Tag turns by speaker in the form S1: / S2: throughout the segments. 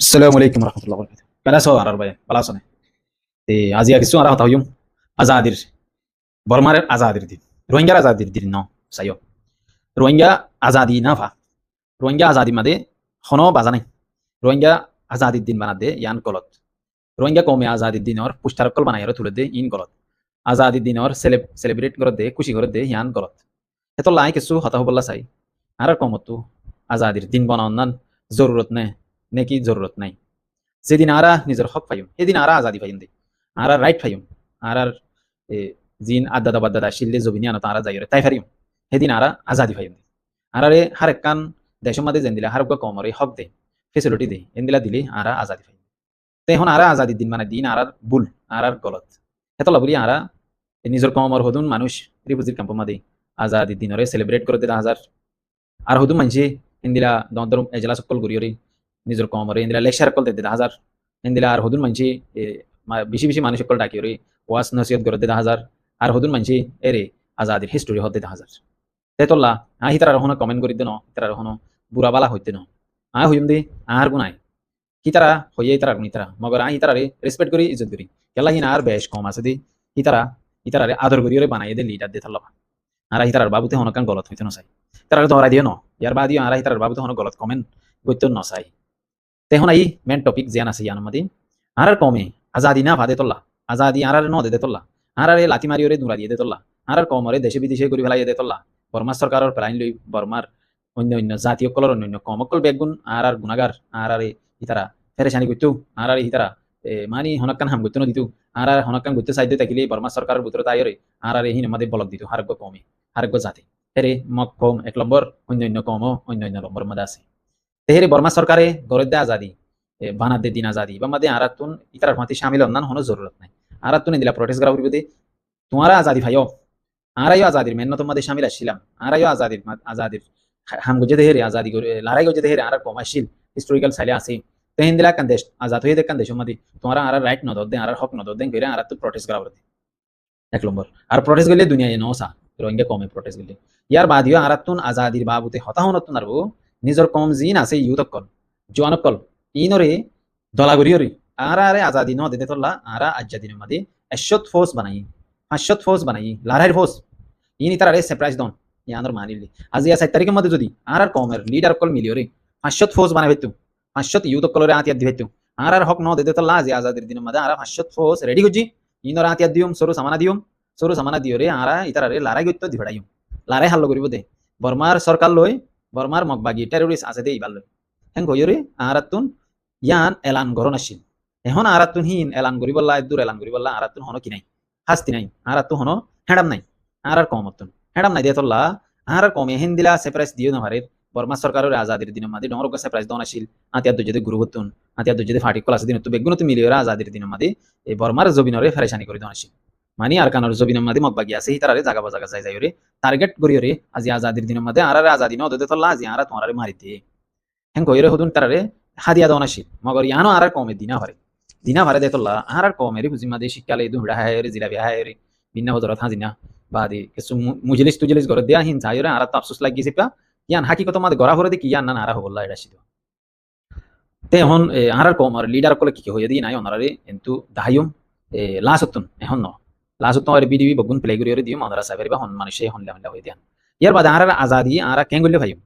S1: আসসালামু আলাইকুম রহমতুল্লাহ বরকাত কেলাসো আর ভাই পালাসো না আজিয়া কিছু আর হতা হইম আজাদির বর্মার আজাদির দিন রোহিঙ্গার আজাদির দিন ন সাইও রোহিঙ্গা আজাদি না ভা রোহিঙ্গা আজাদি মাদে হনো বাজা নাই রোহিঙ্গা আজাদির দিন বানাদে ইয়ান গলত রোহিঙ্গা কমে আজাদির দিনর পুস্তারকল বানাই তুলে দে ইন গলত আজাদির দিনর সেলিব্রেট করে দে খুশি করে দে ইয়ান গলত এত লাই কিছু হতা হবল্লা চাই আর কমতো আজাদির দিন বানান জরুরত নেই নাকি জরুরত নাই যেদিন আরা নিজের হক পাইম সেদিন আরা আজাদি পাইম দে আরা রাইট পাইম আরার জিন আদাদা বাদাদা শিল্লে জবিনি আনো তারা যাই তাই পারিম সেদিন আরা আজাদি পাইম দে আরারে হার কান দেশের মাঝে যেন দিলে হার কমরে হক দে ফেসিলিটি দে এনদিলা দিলে আরা আজাদি পাইম তো এখন আরা আজাদির দিন মানে দিন আরার ভুল আরার গলত এতলা বলি আরা নিজের কমর হদুন মানুষ রিপুজির ক্যাম্প মাদে আজাদির দিনরে সেলিব্রেট করে দিলা হাজার আর হদুন মানছে এনদিলা দর এজলা সকল করিয়রে নিজের কমরে এনদিলা লেকচার কল দিতে হাজার এনদিলা আর হদুন মানছি বেশি বেশি মানুষ সকল ডাকি রে ওয়াজ নসিহত করে দিতে হাজার আর হদুন মানছি এরে আজাদির হিস্টোরি হতে হাজার তেতল্লা তারা হনো কমেন্ট করি দেন তারা হনো বুড়া বালা হইতে ন হইম দে আহার গুনাই কি তারা হইয়াই তারা গুনি তারা মগর তারারে রেসপেক্ট করি ইজ্জত করি কেলা হিন আর বেশ কম আছে দি তারারে আদর করিও বানাই দে লিডার দে থাল্লা আর তারার বাবুতে হনকান গলত হইতে নসাই তারা ধরাই দিও ন ইয়ার বাদিও আর তারার বাবুতে হন গলত কমেন্ট করতে নসাই তেহন মেন টপিক জিয়ান আছে ইয়ান মাদি আর কমে আজাদি না ভাদে তোল্লা আজাদি আর ন দে তোল্লা আর লাথি মারিওরে দুরা দিয়ে দে তোল্লা আর কমরে দেশে বিদেশে ঘুরি ফেলাই দে তোল্লা বর্মা সরকারের প্লাইন লই বর্মার অন্য অন্য জাতীয় কলর অন্য অন্য কমকল বেগুন আর গুণাগার আর ইতারা ফেরেশানি করতো আর ইতারা মানি হনকান হাম করতো দিত আর হনকান করতে চাইতে থাকিলে বর্মা সরকারের ভিতরে তাইরে আর হিন আমাদের বলক দিত হারগ্য কমে হারগ্য জাতি হেরে মক কম এক নম্বর অন্য অন্য কম অন্য অন্য নম্বর মধ্যে আছে তেহেরে বর্মা সরকারে গরদ্দে আজাদি বানাদে দিন আজাদি বা মাদে আরাতুন ইতার ফাতি শামিল অন্যান্য হনো জরুরত নাই আরাতুন দিলা প্রটেস্ট করা হইবে দে তোমারা আজাদি ভাইও আরাইও আজাদির মেন তোমাদের শামিল আসছিলাম আরাইও আজাদির হাম গুজে দেহেরে আজাদি করে লড়াই গুজে দেহেরে আর কমার্শিয়াল হিস্টোরিক্যাল সাইলে আছে তেহিন দিলা কান দেশ আজাদ হয়ে দেখান দেশ মাদি তোমারা আর রাইট নদর দেন আর হক নদর দেন করে আর তো প্রটেস্ট করা হইবে এক নম্বর আর প্রটেস্ট গেলে দুনিয়ায় নসা রোহিঙ্গা কমে প্রটেস্ট গেলে ইয়ার বাদিও আরাতুন আজাদির বাবুতে হতাহনতুন আরবো নিজর কম জিন আছে ইউতকল জোয়ানকল ইনরে দলাগুরিয়রে আরে আজাদি ন দেতে তোল্লা আরা আজাদিনের মাদে এশত ফোর্স বানাই 500 ফোর্স বানাই লারাইর ফোর্স ইনি তারারে সারপ্রাইজ দন ইয়ানর মানিলি আজি 7 তারিখের মধ্যে যদি আর কমের লিডার কল মিলিয়রে 500 ফোর্স বানাই হইতো 500 ইউতকলরে আতিয়াত দি হইতো আর হক ন দেতে তোল্লা আজি আজাদির দিনের মধ্যে আর 500 ফোর্স রেডি গজি ইনর আতিয়াত দিউম সরু সামানা দিওরে আরা ইতারারে লারাই গইতো দিবড়াইম লারাই হাল্লো করিব দে বর্মার সরকার লই বর্মার মগবাগি টেরোরিস্ট আছে দে ইবাল লই হেন কইরে আরাতুন ইয়ান এলান গরন আসিল এখন আরাতুন হিন এলান করিবল্লা দূর এলান করিবল্লা আরাতুন হনো কি নাই হাস্তি নাই আরাতু হনো হেডাম নাই আর কমতন হেডাম নাই দেতল্লা আর কমে হেন দিলা সেপ্রাইজ দিও না ভারে বর্মা সরকারের আজাদির দিনের মাঝে ডমরক সেপ্রাইজ দন আসিল আতিয়া দুজে গুরু হতুন আতিয়া দুজে ফাটি কল আছে দিন তো বেগুনতে মিলিয়রা আজাদির দিনের মাঝে এই বর্মার জবিনরে ফেরেশানি করে দন আসিল মানি আর কানোর জবিনের মাঝে মগবাগি আছে তারারে জাগা বাজাগা যাই যাইরে টার্গেট করিয়রে আজি আজাদির দিনের মাঝে আর আজাদি ন দেতল্লা আজি আর তোমারে মারি দিয়ে হেন কইরে হতুন তারারে হাদিয়া দন আসিল মগর ইয়ানো আর কমে দিনা ভারে দেতল্লা আর কমেরি বুঝিমা দে শিকালে দুহড়া হায়রে জিলাবি হায়রে ভিন্ন হজরত হাজিনা বাদি কিছু মুজলিস তুজলিস ঘর দিয়া হিন যাইরে আর তো আফসোস লাগিছে পা ইয়ান হাকিকত মাদে গড়া ভরে দি কি ইয়ান না আর হবল্লা এটা সিধ তে হন আর কমর লিডার কলে কি হয়ে দি নাই অনারে কিন্তু দাহিয়ম লাসতুন এখন ন লাসতুন আর বিডিবি বগুন প্লে করিরে দিও মনরা সাবেরি বা হন মানুষে হনলা হনলা হই দিয়ান ইয়ার বাদে আর আজাদি আর কেঙ্গলে ভাইম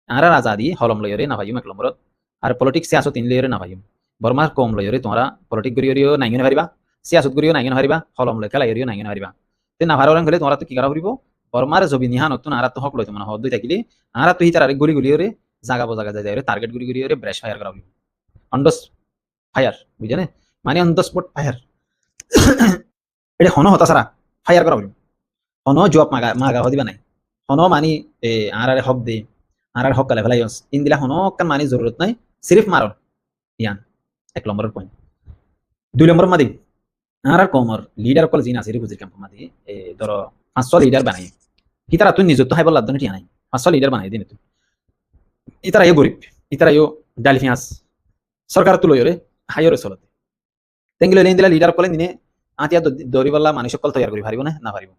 S1: আর আজাদি হলম লয়রে না ভাইম এক নম্বরত আর পলিটিক্স সিয়াসত ইন লয়রে না ভাইম বর্মার কম লয়রে তোমরা পলিটিক করিও নাইগেন হারিবা সিয়াসত করিও নাইগেন হারিবা হলম লয় খেলা এরিও নাইগেন হারিবা তে না ভারন গলে তোমরা তো কি করা হরিব বর্মার জবি নিহা নতুন আর তো হক লইতো মানে হদ দুই থাকিলে আর তো হিতার আরে গুলি গুলিওরে জাগা বজাগা যায় রে টার্গেট গুলি গুলিওরে ব্রেশ ফায়ার করা হরিব অন দ্য ফায়ার বুঝেনে মানে অন দ্য স্পট ফায়ার এটা হন হতা সারা ফায়ার করা হরিব হন জব মাগা হদিবা নাই হন মানি আর হক দে আর হক কালে ফেলাইস ইন দিলা হন কান মানি জরুরত নাই সিরিফ মারন ইয়ান এক নম্বরের পয়েন্ট দুই নম্বর মাদি আর কমর লিডার কল জিন আছে বুঝির ক্যাম্প মাদি ধরো 500 লিডার বানাই ইতারা তুই নিজত হাই বল লাদন ঠিয়া নাই 500 লিডার বানাই দিন তুই ইতারা গরিব ইতারা ডালফিয়াস সরকার তুলো রে হাইরে চলতে তেঙ্গিলে লেন দিলা লিডার কলে দিনে আতিয়া দরিবল্লা মানুষ কল তৈরি করি পারিব না পারিব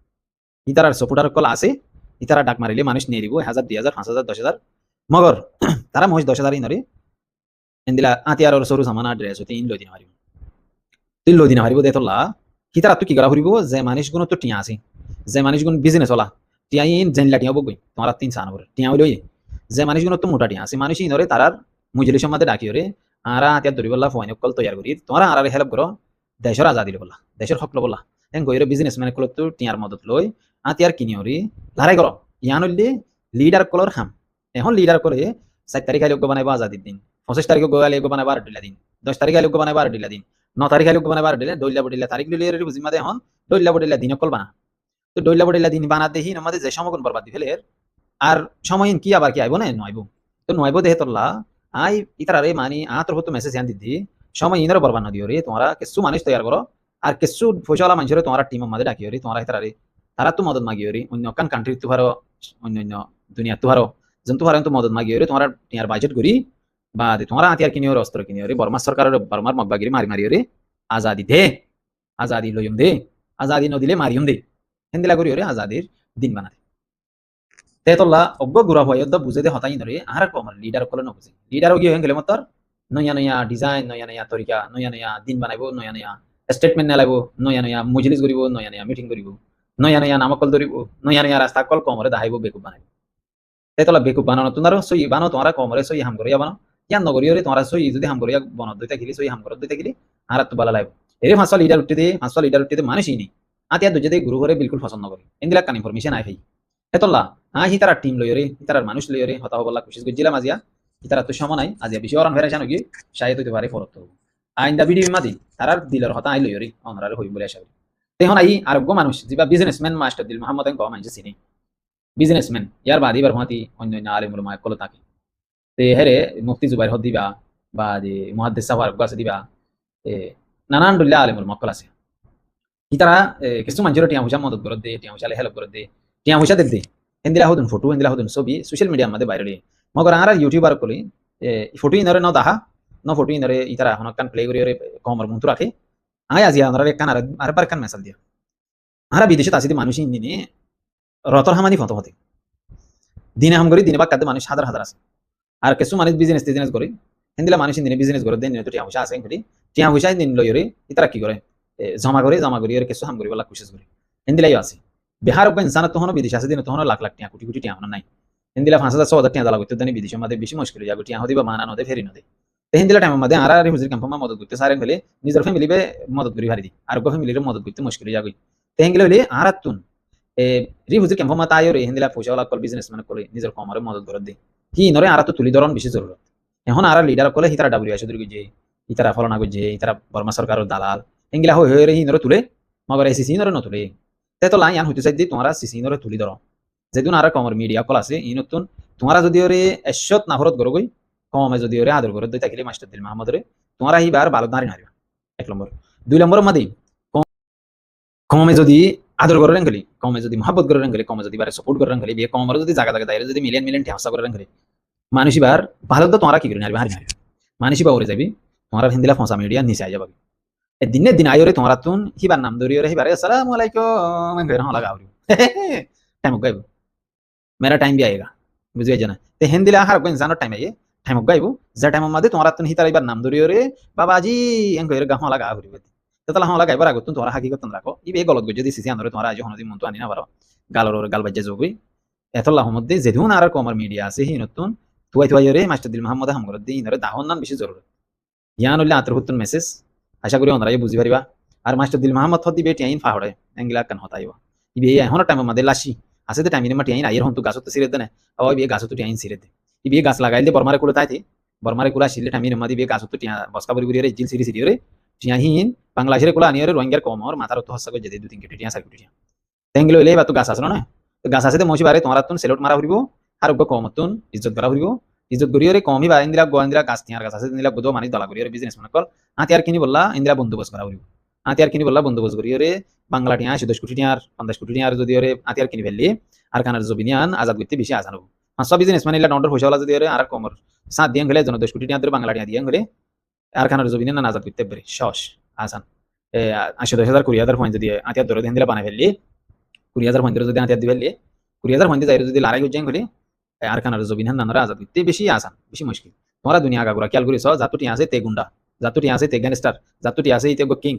S1: ইতারার সাপোর্টার কল আছে ইতারা ডাক মারিলে মানুষ নিয়ে দিব 1000 2000 5000 10000 মগর তারা মহিষ 10,000 ইনরে এন্দিলা আতিয়ার সরু সামানা ড্রেস হতে ইন লদিনা পারিব তিন লদিনা পারিব দেতলা হিতারা তো কি করা ফুরিব যে মানুষগুণ তো টিয়া আছে যে মানুষগুণ বিজনেস হলা টিয়া ইন জেনলা টিয়া বগই তোমার তিন সান করে টিয়া হইলো যে মানুষগুণ তো মোটা টিয়া আছে মানুষ ইনরে তারার মুজলি সমাজে ডাকি ওরে আরা আতিয়ার ধরি বললা ফোন কল তৈরি করি তোমরা আর হেল্প করো দেশের আজাদি বললা দেশের হক বললা এন গইরে বিজনেস ম্যান কল তো টিয়ার মদত লই আতিয়ার কিনি ওরি লড়াই করো ইয়ান হইলে লিডার কলর খাম এখন লিডার করে 4 তারিখ আলোক বানাইব আজাদির দিন 25 তারিখ গোয়ালে বানাইব আর ডিলা দিন 10 তারিখ আলোক বানাইব আর ডিলা দিন 9 তারিখ আলোক বানাইব আর ডিলা দইলা বডিলা তারিখ লিলে এর বুঝিমা দে এখন দইলা বডিলা দিন কল বানা তো দইলা বডিলা দিন বানা দেহি আমাদের যে সমগুণ বরবাদ দি ফেলের আর সময়ইন কি আবার কি আইব না নয়ব তো নয়ব দেহে তোল্লা আই ইতারে মানি আতর হতো মেসেজ হ্যান দিদি সময় ইনরে বরবাদ না দিও রে তোমরা কিছু মানুষ তৈরি করো আর কিছু ফসলা মানুষের তোমরা টিমের মধ্যে ডাকিও রে তোমরা ইতারে তারা তো মদত মাগিও রে অন্য কান কান্ট্রি তো ভারো অন্য অন্য দুনিয়া তো ভারো যেন তো ভারো তো মদত মাগিও রে তোমরা টিয়ার বাজেট করি বা তোমরা আতিয়ার কিনিও অস্ত্র কিনিও রে বর্মা সরকারের বর্মার মগবাগিরি মারি মারিও রে আজাদি দে আজাদি লইম দে আজাদি নদিলে মারিম দে হেন্দিলা করিও রে আজাদির দিন বানাতে তেতলা অজ্ঞ গুড়া ভয়দ্দ বুঝে দে হতাই ধরে আর কমর লিডার কলে নবুঝে লিডারও গিয়ে গেলে মতর নয়া নয়া ডিজাইন নয়া নয়া তরিকা নয়া নয়া দিন বানাইব নয়া নয়া স্টেটমেন্ট নালাইব নয়া নয়া মজলিস করিব নয়া নয়া মিটিং করিব নয়া নয়া নামকল ধরিব নয়া নয়া রাস্তা কল কমরে দাহাইব বেকুব বানাইব তেতলা বেকুব বানানো তোমার সই বানো তোমার কমরে সই হাম করিয়া বানো ইয়ান নগরীয় তোমরা সই যদি হাম করিয়া বনত দইতা গিলি সই হাম করত দইতা গিলি আর তো বালা লাইব এরে ফাঁসা লিডার উঠতে দে ফাঁসা লিডার উঠতে দে মানুষই নেই আতিয়া দুজে দে গুরু করে বিলকুল পছন্দ করে ইন্দিলা কান ইনফরমেশন আই ভাই এতলা হিতারা টিম লইরে হিতারার মানুষ লইরে হতা হবলা কোশিশ গজিলাম আজিয়া হিতারা তো সময় নাই আজিয়া বেশি অরান ভেরা জানো কি শায়দ হইতে পারে ফরত আইন্দা ভিডিও মাদি তারার দিলর হতা আই লইরে অনরার হই বলে আশা করি তেহন আই আরোগ্য মানুষ যিবা বিজনেসম্যান মাস্টার দিল মোহাম্মদ এন কমাইছে চিনি বিজনেসম্যান ইয়ার বাদি বার হতি অন্য অন্য আলেমুল মায় কল থাকে তে হেরে মুফতি জুবাইর হদ দিবা বা যে মুহাদ্দিস সাহার গাছে দিবা নানান দুল্লা আলেমুল মক্কল আছে হিতারা কিছু মানুষের টিয়া হুসা মদত করে দে টিয়া হুসালে হেল্প করে দে টিয়া হুসা দে হেন্দিলা হদুন ফটো হেন্দিলা হদুন ছবি সোশ্যাল মিডিয়ার মধ্যে বাইরে মগর আর ইউটিউবার কলি ফটো ইনরে ন দাহা ন ফটো ইনরে ইতারা এখন কান প্লে করি কমর মুন্তু রাখে আই আজি আমরা কান আর পার কান মেসাল দিয়া আরা বিদেশে আসিতে মানুষ ইন্দিনে রতর হামানি ফটো হতে দিনে হাম করি দিনে বা কাদে মানুষ হাজার হাজার আছে আর কিছু মানুষ বিজনেস করে হেন্দিলা মানুষ ইন্দিনে বিজনেস করে দিন তো টিয়া হুসা আছে করি টিয়া হুসা দিন লইরে ইতারা কি করে জমা করে আর কিছু হাম করি বলা কোশিশ করে হেন্দিলাই আছে বিহার ইনসান তখন বিদেশ আছে দিন তখন লাখ লাখ টিয়া কোটি কোটি টিয়া নাই হিন্দিলা 5,000 টিয়া দালা করতে দেন বিদেশের মধ্যে বেশি মুশকিল যাবে টিয়া হদিবা মানা নদে ফেরি নদে হিন্দিলা টাইমের মধ্যে আর আর হুজুর ক্যাম্পমা মদত করতে সারেন ফেলে নিজের ফ্যামিলি বে মদত করি ভারি দি আর গো ফ্যামিলির মদত করতে মুশকিল যাবে তেহেঙ্গিলে হলে আর তুন রি হুজুর ক্যাম্পমা তাই রে হিন্দিলা পয়সাওয়ালা কল বিজনেসম্যান করে নিজের কমরে মদত করে দে কি নরে আর তো তুলি ধরন বেশি জরুরত এখন আর লিডার কলে হিতারা ডাব্লিউ আসে দুর্গ যে ইতারা ফলনা গো যে ইতারা বর্মা সরকারের দালাল হিঙ্গিলা হয়ে রে হিনরে তুলে মগর এসিসি নরে নতুলে তেতো লাইন হইতে চাই দি তোমরা সিসি নরে তুলি ধরো যেদিন আর কমর মিডিয়া কল আছে ই নতুন তোমরা যদি ওরে এশত নাফরত করো গই কমে যদি ওরে আদর করে দই থাকিলে মাস্টার দিল মাহমুদরে তোমরা হিবার ভালো নারী নারিবা 1 নম্বর 2 নম্বর মাদি কমে যদি আদর করে গেলি কমে যদি মহব্বত করে গেলি কমে যদি বারে সাপোর্ট করে গেলি বিয়ে কমর যদি জায়গা জায়গা দাইরে যদি মিলিয়ন মিলিয়ন ঠ্যাসা করে গেলি মানুষ বার ভালো তো তোমরা কি করে নারিবা হারি নারিবা মানুষ বা ওরে যাবি তোমরা হিন্দিলা ফসা মিডিয়া নিচে আই যাবে দিনে দিন আয়োরে তোমরা তুন হিবার নাম ধরিয়ে হিবার আসসালামু আলাইকুম এন কইরা লাগা আউরি টাইম গাইব मेरा टाइम भी आएगा বুঝিয়ে জানা তে হিন্দিলা হার কোন জানো টাইম আইয়ে টাইম গাইব যে টাইম মধ্যে তোমরা তুন হিতার এবার নাম ধরিয়ে রে বাবাজি এন কইরা গাহ লাগা আউরি তো তাহলে হলা গাইবার আগে তোমরা হাকিকত রাখো ইবে গলত গজে দিছি আন্দরে তোমরা আজ হনদি মন তো আনি না পারো গালর গাল বাজে জগই এতলা মধ্যে যেদিন আর কমার মিডিয়া আছে হি নতুন তুই রে মাস্টার দিল মোহাম্মদ হামগর দি ইনরে দাহন নাম বেশি জরুরি ইয়ান হইলে আতরহুতুন মেসেজ আশা করি ওনারা বুঝি পারিবা আর মাস্টার দিল মোহাম্মদ হদি বেটি আইন ফাহড়ে এঙ্গিলা কান হতাইব ইবে এখন টাইম মধ্যে লাসি আছে তে টাইম মাটি আইন আইর হন্তু গাছত সিরে দেনে ও ইবে গাছত টি আইন সিরে দে ইবে গাছ লাগাইলে বর্মারে কুলে তাইতে বর্মারে কুলা সিলে টাইম মধ্যে ইবে গাছত টি বসকা বরি বরি রে জিল সিরি সিরি রে টিয়া হিন বাংলাদেশের কুলা আনিয়ে রোহিঙ্গার কমর মাথার তো হসা গজে দে 2-3 কোটি টিয়া 4 কোটি টিয়া তেঙ্গিলো এলে বা তো গাছ আছে না তো গাছ আছে তে মসি বারে তোমরা তুন সেলট মারা হইব আর গো কমতুন ইজ্জত করা হইব ইজ্জত করিয়ে কমই বা ইন্দিরা গোয়ান্দিরা গাছ টিয়ার গাছ আছে ইন্দিরা গোদো মানি দলা করিয়ে বিজনেস মনে কর আতিয়ার কিনি বললা ইন্দিরা বন্দোবস্ত করা হইব আতিয়ার কিনি বললা বন্দোবস্ত করিয়ে বাংলা টিয়া 10 কোটি টিয়ার 50 কোটি টিয়ার যদি ওরে আতিয়ার কিনি ফেললি আর কানার জবিনিয়ান আজাদ করতে বেশি আসান হবো সব বিজনেস মানে ইলা নন্ডর পয়সাওয়ালা যদি ওরে আর কমর 7 দিয়ে গেলে জন 10 কোটি টিয়ার বাংলা টিয়া দিয়ে গেলে আর কানার জবিনিয়ান আজাদ করতে পারে সস আসান 80,000 20,000 পয়েন্ট যদি আতিয়ার ধরে দিন দিলা বানাই ফেললি 20,000 পয়েন্ট যদি আতিয়ার দি ফেললি 20,000 পয়েন্ট যাই যদি লড়াই হয়ে যায় গেলে আর কানার জবিনিয়ান নানরা আজাদ করতে বেশি আসান বেশি মুশকিল তোমরা দুনিয়া আগাগুড়া খেয়াল করিস জাতুটি আছে তে গুন্ডা, জাতুটি আছে তে গ্যাংস্টার, জাতুটি আছে ইতে কিং,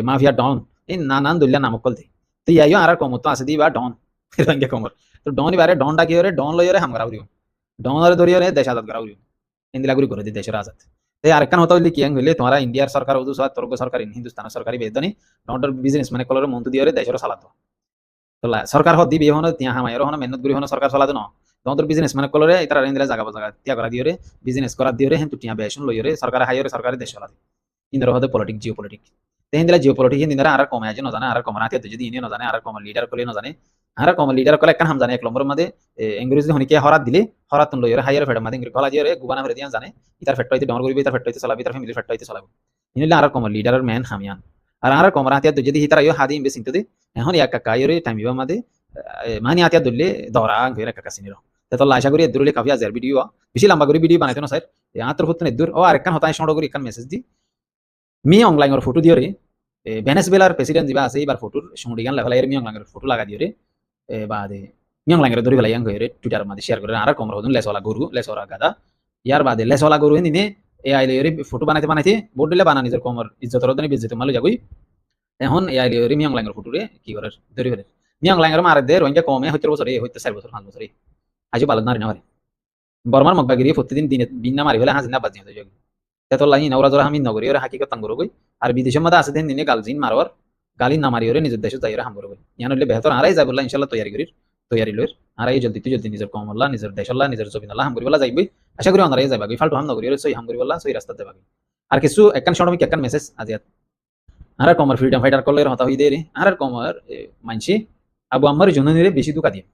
S1: মাফিয়া ডন, এই নানান দলিয়া নামক কলতে তো ইয়াইও আর কমতো আছে দিবা ডন রোহিঙ্গা কমর তো ডন বারে ডনটা কি হরে ডন লইরে হাম করা উড়িও, ডনরে ধরিয়ে দেশ আজাদ করা উড়িও, ইন্দিলা গুরি করে দি দেশের আজাদ। এই আরেকখান হতো হইলে কি হইলে তোমারা ইন্ডিয়ার সরকার উদু তুর্ক সরকার হিন্দুস্তানের সরকারি বেদনি ডনটার বিজনেস মানে কলর মন্তু দিয়ে দেশের চালাতো তো সরকার হত দিবি হন তিয়া হামাই হন মেহনত গুরি হন সরকার চালাতো না ডনটার বিজনেস মানে কলরে তারা ইন্দিলা জায়গা জায়গা তিয়া করা দিয়ে বিজনেস করা দিয়ে হেন টিয়া বেশন লইরে সরকার হাইরে সরকারি দেশ চালাতে ইন্দিরা হতে পলিটিক জিও পলিটিক হিন্দিলা জিও পলিটিক হিন্দিরা আর কমে আছে নজানে আর কম রাতে যদি ইনি নজানে আর কম লিডার কলে নজানে আর কম লিডার কলে একখান হাম জানে এক নম্বরের মধ্যে ইংরেজি হনিকে হরাত দিলে হরাত তুন লইরে হাইরে ফেডার মধ্যে ইংরেজি গলা দিয়ে গুবানা ফেরে দিয়া জানে ইতার ফেট্ট হইতে ডমর করিবে ইতার ফেট্ট হইতে চালাবে ইতার ফ্যামিলি ফেট্ট হইতে চালাবে ইনিলা আর কম লিডারের মেন হামিয়ান আর কম রাতে যদি হিতার ইও হাদি ইনবে সিনতে দে এখন ইয়াকা কাইরে টাইমিবা মধ্যে মানি আতিয়া দলে দরা গইরা কাকা সিনিরো তো আশা করি দূরলে কাফি আজার ভিডিও বেশি লম্বা করে ভিডিও বানাইতো না স্যার আতর হতে দূর ও আরেকখান হতায় শন্ড করে একখান মেসেজ দি মি অনলাইনের ফটো দিয়ে রে ভেনেজুয়েলার প্রেসিডেন্ট যা আছে এবার ফটোর সমুডিগান লেভেল এর মি অনলাইনের ফটো লাগা দিয়ে রে বাদে মি অনলাইনের ধরে ফেলাই গইরে টুইটার মধ্যে শেয়ার করে আর কম রহদন লেসওয়ালা গরু লেসওয়ালা গাদা ইয়ার বাদে লেসওয়ালা গরু নিনে এ আইলে রে ফটো বানাইতে বোর্ড দিলে বানা নিজের কমর ইজ্জত রদনে বেজতে মালু যাগই এখন এ আইলে রে মি অনলাইনের ফটো রে কি করে ধরে ফেলে মি অনলাইনের মার দে রোহিঙ্গা কমে হইতে বছরে হইতে 4 বছর 5 বছরে আজও বালদ নারি না মারে বর্মার মগবাগিরি প্রতিদিন দিনে বিন্না মারি ফেলে হাজিনা বাজি হতে যাবে তেতো লাহি নওরা জরা আমি নগরী ওরে হাকিকত তাঙ্গরো গই আর বিদেশের মধ্যে আছে দিন দিনে গালজিন মারওয়ার গালি না মারি ওরে নিজের দেশে যাইরা হাম করো গই ইয়ান হইলে বেহতর আরাই যাই বললা ইনশাআল্লাহ তৈয়ারি লইর আরাই জলদি নিজের কম আল্লাহ নিজের দেশ আল্লাহ নিজের জমিন আল্লাহ হাম করি বলা যাইবই আশা করি আরাই যাইবা গই ফালতু হাম নগরী ওরে সই হাম করি বলা সই রাস্তা যাবা আর কিছু একখান শর্টমিক একখান মেসেজ আজিয়াত আর কমার ফ্রিডম ফাইটার কলের হতা হই দে রে আর কমার মানসি আবু আম্মার জননীরে বেশি দুকা দিয়ে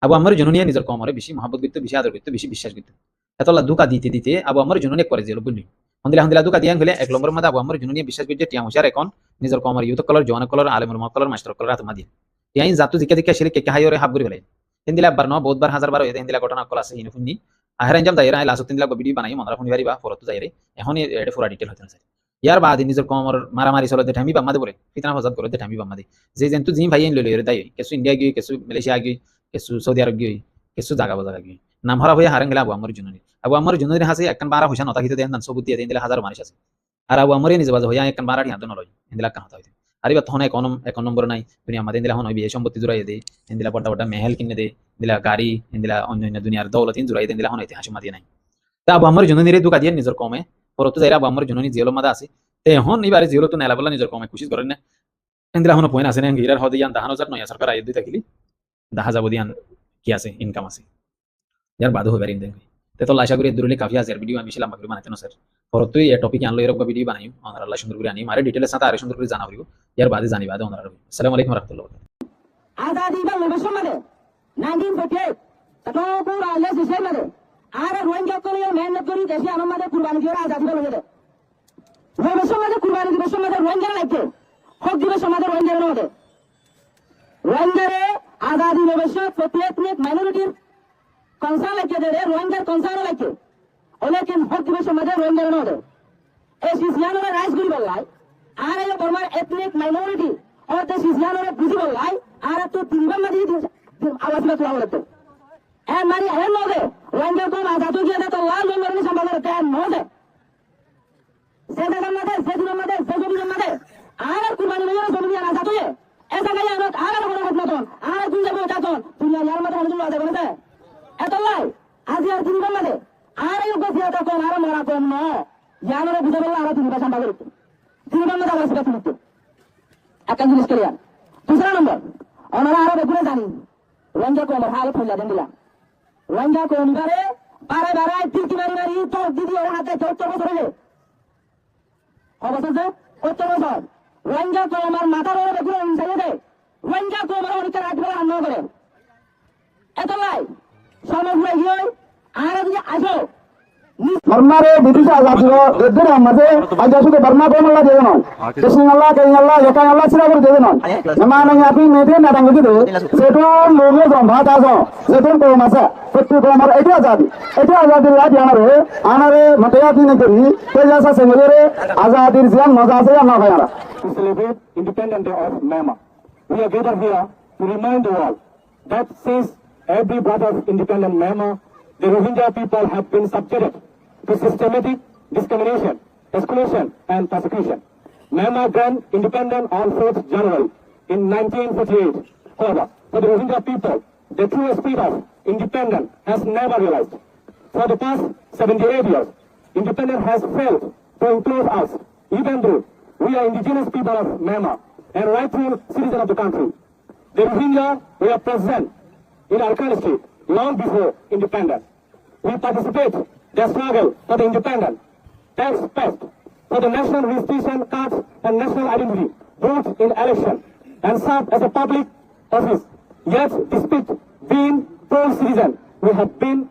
S1: আবু আম্মার জননী নিজের কমরে বেশি মহব্বত করতে বেশি আদর করতে বেশি বিশ্বাস করতে এতলা দুকা দিতে আবু আম্মার জননী করে দিল বুঝলি হন্দিলা দুকা দিয়া হলে এক নম্বর মধ্যে আবু আম্মার জননী বিশ্বাস করতে টিয়া মুশার এখন নিজের কমর ইউত কলর জওয়ান কলর আলেমুল মহ কলর মাস্টার কলর আত্মা দিয়ে ইয়াই জাতু জিকা শিরে কে হাইরে হাব করে ফেলে হিন্দিলা বার ন বহুতবার হাজারবার হইতে হিন্দিলা ঘটনা কল আছে ইনি শুনি আহের ইনজাম দাইরা লাস্ট তিনলা ভিডিও বানাই মনরা শুনি পারিবা পরত যাইরে এখন এটা পুরা ডিটেইল হইতে আছে ইয়ার বাদে নিজের কমর মারামারি চলে দে ঠামি বাম্মা দে বলে ফিতনা ফসাদ করে দে ঠামি বাম্মা দে যে জেন্তু জিম ভাই লইলে রে দাই কিছু ইন্ডিয়া গই কিছু মালয়েশিয়া গই কিছু সৌদি আরব গই কিছু জায়গা গই নাম হারা হয়ে হারেন গেলে আবু আম্মার জননী হাসে একখান বারা হইসা নতা হিতে দেন সবুত দিয়ে দিলে হাজার মানুষ আছে আর আবু আম্মারে নিজে বাজে হইয়া একখান বারা হিয়াদ নলয় ইন্দিলা কান হতা হইতে আর এবার তখন এক নম্বর নাই দুনিয়া আমাদের ইন্দিলা হন বিয়ে সম্পত্তি জুড়াই দে ইন্দিলা বড় মেহেল কিনে দে ইন্দিলা গাড়ি ইন্দিলা অন্য দুনিয়ার দৌলত জুড়াই দে ইন্দিলা হন হইতে হাসি মাতি নাই তা আবু আম্মার জননী রে দুকা দিয়ে নিজের কমে পরত যাইরা আবু আম্মার জননী জেল মাদা আছে তে এখন এবারে জেল তো নেলা বলা নিজের কমে খুশি করেন না ইন্দিলা হন পয়েন্ট আছে না গিরার হদে ইয়ান 10,000 নয়া সরকার আই দিই থাকিলি 10,000 দিয়ান কি আছে ইনকাম আছে यार बादो हो बेरिंदे तो आशा करी दूरले काफी आज वीडियो আমি ছিলাম মাগরি বানাইতে না স্যার পরতুই এই টপিক আনলো এরকম ভিডিও বানাইম আমরা আল্লাহ সুন্দর করে আনি মারে ডিটেইলস সাথে আরে সুন্দর করে জানা হইব ইয়ার বাদে জানি বাদে আমরা আসসালামু আলাইকুম ওয়া রাহমাতুল্লাহ
S2: আজাদি বাংলাদেশ মানে 1948 তো পুরা লেস হিসেবে মানে আর রোহিঙ্গা করে মেহনত করি দেশে আমাদের কুরবানি দিয়ে আজাদি বাংলাদেশ রোহিঙ্গা সমাজে কুরবানি দিবস সমাজে রোহিঙ্গা লাগবে হক দিবস সমাজে রোহিঙ্গা নদে রোহিঙ্গারে আজাদি ভবিষ্যৎ প্রত্যেক মাইনরিটির কনসার্ন লাগে দে রোহিঙ্গার কনসার্ন লাগে অনেকের হক দিবস সমাজে রোহিঙ্গা নদে এই সিসিয়ানোরা রাইজ করি বললাই আর এই বর্মার এথনিক মাইনরিটি और ते सिसियानोरे बुझी बोलाई आर तो तिनबा मदी आवाज में तुला बोलते ए मारी है नो दे रंगे को आजा तो किया तो लाल में मेरे संभाल रहे हैं नो दे से दिन मदे से जो भी मदे आर कुर्बानी में जो भी आजा तो ये ऐसा कहीं आर बड़ा घटना तो आर तुम जब होता तो दुनिया यार मत होने दे बोलते ए तो लाई आज यार तिनबा मदे आर यो को दिया तो आर मोरा को नो यानोरे बुझे बोला आर तिनबा संभाल रहे तिनबा मदे आवाज में तुलते akan jenis kalian. Dusra nomor, orang Arab itu জানি রোহিঙ্গা को আমার হাল ফেলা দেন দিলাম রোহিঙ্গা को নিবারে বারে বারে তিলকি মারি তো দিদি ওর হাতে 74 বছর হয়ে অবস্থা 74 বছর রোহিঙ্গা को আমার মাথার ওপরে বেগুলো ইনসাইয়ে দেয় রোহিঙ্গা को আমার অনেক রাত বেলা রান্না করে এত লাই সমগ্র গিয়ে আর যদি আসো
S3: बर्मारे ब्रिटिश आजाद इधर मजे आजाद के बर्मा को मल्ला देनो कृष्ण अल्लाह के अल्लाह यका अल्लाह सिरा कर देनो नमान यापी मेदे नाडंग गिदे सेटो लोगे भात आसो सेटो को मासा पत्तु को मर एटी आजाद ला जानारे आनारे मतया दिन करी ते जैसा समझरे आजादी जियान मजा से ना भयारा to celebrate independence day of Myanmar we are gathered here to remind the world that since every birth of independent Myanmar the Rohingya people have been subjected
S4: to systematic discrimination, exclusion, and persecution. Myanmar gained independence on 4th January in 1948. However, for the Rohingya people, the true spirit of independence has never realized. For the past 78 years, independence has failed to include us, even though we are indigenous people of Myanmar and rightful citizens of the country. The Rohingya were present in our country long before independence. We participate in the struggle for the independence, tax passed for the national registration cards and national identity, vote in election, and serve as a public office. Yet, despite being poor citizens, we have been